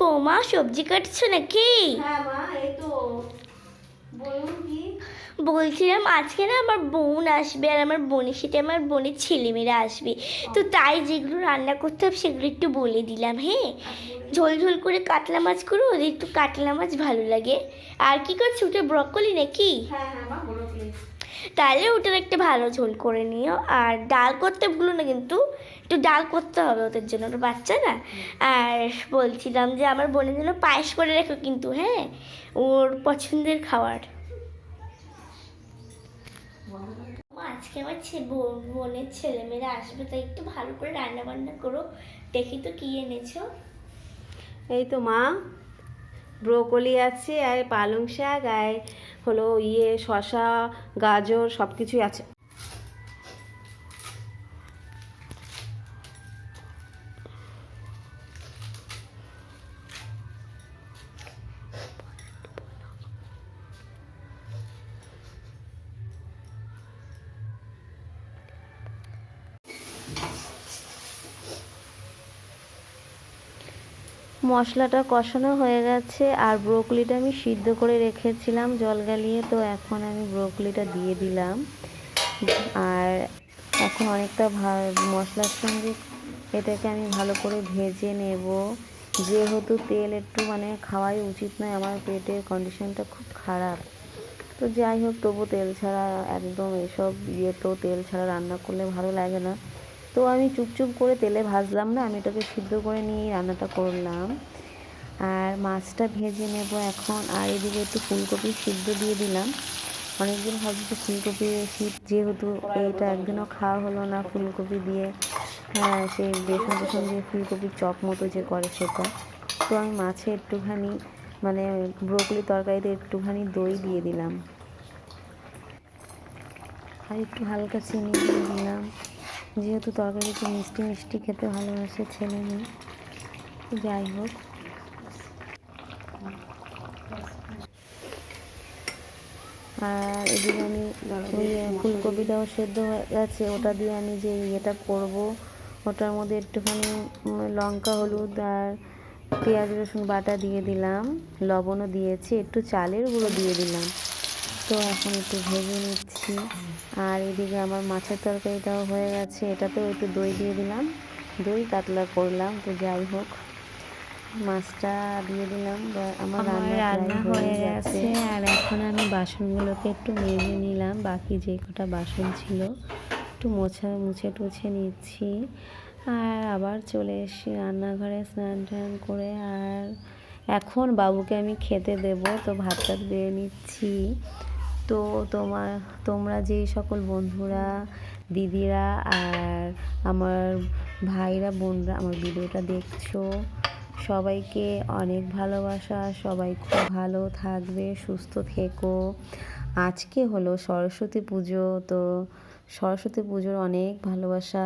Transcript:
বৌমা সবজি কাটছো নাকি? হ্যাঁ মা, এই তো। বলুন কি? বলছিলাম আজকে না আমার বোন আসবে, আর আমার বোনের সাথে আমার বোনের ছেলেমেয়েরা আসবে, তো তাই যেগুলো রান্না করতে হবে সেগুলো একটু বলে দিলাম। হ্যাঁ, ঝোল ঝোল করে কাতলা মাছ করো, ওদের একটু কাতলা মাছ ভালো লাগে। আর কি করছো, ওটা ব্রকলি নাকি? হ্যাঁ হ্যাঁ মা, ব্রোকলি। তাহলে ওটার একটা ভালো ঝোল করে নিও। আর ডাল করতে ভুলো না কিন্তু, একটু ডাল করতে হবে ওদের জন্য, ওটা বাচ্চা না। আর বলছিলাম যে আমার বোনের জন্য পায়েস করে রেখো কিন্তু, হ্যাঁ, ওর পছন্দের খাবার। আজকে আমার বোনের ছেলেমেয়েরা আসবে, তাই একটু ভালো করে রান্না বান্না করো। দেখি তো কি এনেছো। এই তো মা, ব্রোকলি আছে, আর পালং শাক, আর হলো শসা, গাজর সব কিছুই আছে। মশলাটা কষানো হয়ে গেছে, আর ব্রোকলিটা আমি সিদ্ধ করে রেখেছিলাম জল গালিয়ে, তো এখন আমি ব্রোকলিটা দিয়ে দিলাম। আর এখন অনেকটা মশলার সঙ্গে এটাকে আমি ভালো করে ভেজে নেব। যেহেতু তেল একটু খাওয়াই উচিত নয়, আমার পেটের কন্ডিশনটা খুব খারাপ, তো যাই হোক, তবু তেল ছাড়া একদম এসব তো তেল ছাড়া রান্না করলে ভালো লাগে না। তো আমি চুপচুপ করে তেলে ভাজলাম না, আমি এটাকে সিদ্ধ করে নিয়ে রান্নাটা করলাম। আর মাছটা ভেজে নেব এখন। আর এদিকে একটু ফুলকপি সিদ্ধ দিয়ে দিলাম। অনেকদিন ভাবছি যে ফুলকপি শীত যেহেতু, এইটা একদিনও খাওয়া হলো না ফুলকপি দিয়ে। হ্যাঁ, সেই বেসন টেসন দিয়ে ফুলকপির চপ মতো যে করে সেটা। তো আমি মাছে একটুখানি ব্রোকলি তরকারিতে একটুখানি দই দিয়ে দিলাম, আর একটু হালকা চিনি দিয়ে দিলাম, যেহেতু তরকারি একটু মিষ্টি মিষ্টি খেতে ভালোবাসে ছেলে মেয়ে। যাই হোক, আর এদিকে আমি ওই ফুলকপিটাও সেদ্ধ হয়ে গেছে, ওটা দিয়ে আমি যে ইয়েটা করব, ওটার মধ্যে একটুখানি লঙ্কা, হলুদ আর পেঁয়াজ রসুন বাটা দিয়ে দিলাম, লবণও দিয়েছি, একটু চালের গুঁড়ো দিয়ে দিলাম। তো এখন একটু ভেজে নিচ্ছি। আর এদিকে আমার মাছের তরকারিটাও হয়ে গেছে, এটাতেও একটু দই দিয়ে দিলাম, দই কাতলা করলাম। তো যাই হোক, মাছটা দিয়ে দিলাম, আমার রান্না হয়ে গেছে। আর এখন আমি বাসনগুলোকে একটু মেজে নিলাম, বাকি যে কটা বাসন ছিল একটু মুছে টুছে নিচ্ছি। আর আবার চলে এসেছি রান্নাঘরে স্নান টান করে। আর এখন বাবুকে আমি খেতে দেব, তো ভাত টাত বেড়ে নিচ্ছি। তো তোমরা যেই সকল বন্ধুরা, দিদিরা আর আমার ভাইরা, বোনরা আমার ভিডিওটা দেখছো, সবাইকে অনেক ভালোবাসা। সবাই খুব ভালো থাকবে, সুস্থ থেকো। আজকে হলো সরস্বতী পুজো, তো সরস্বতী পুজোর অনেক ভালোবাসা।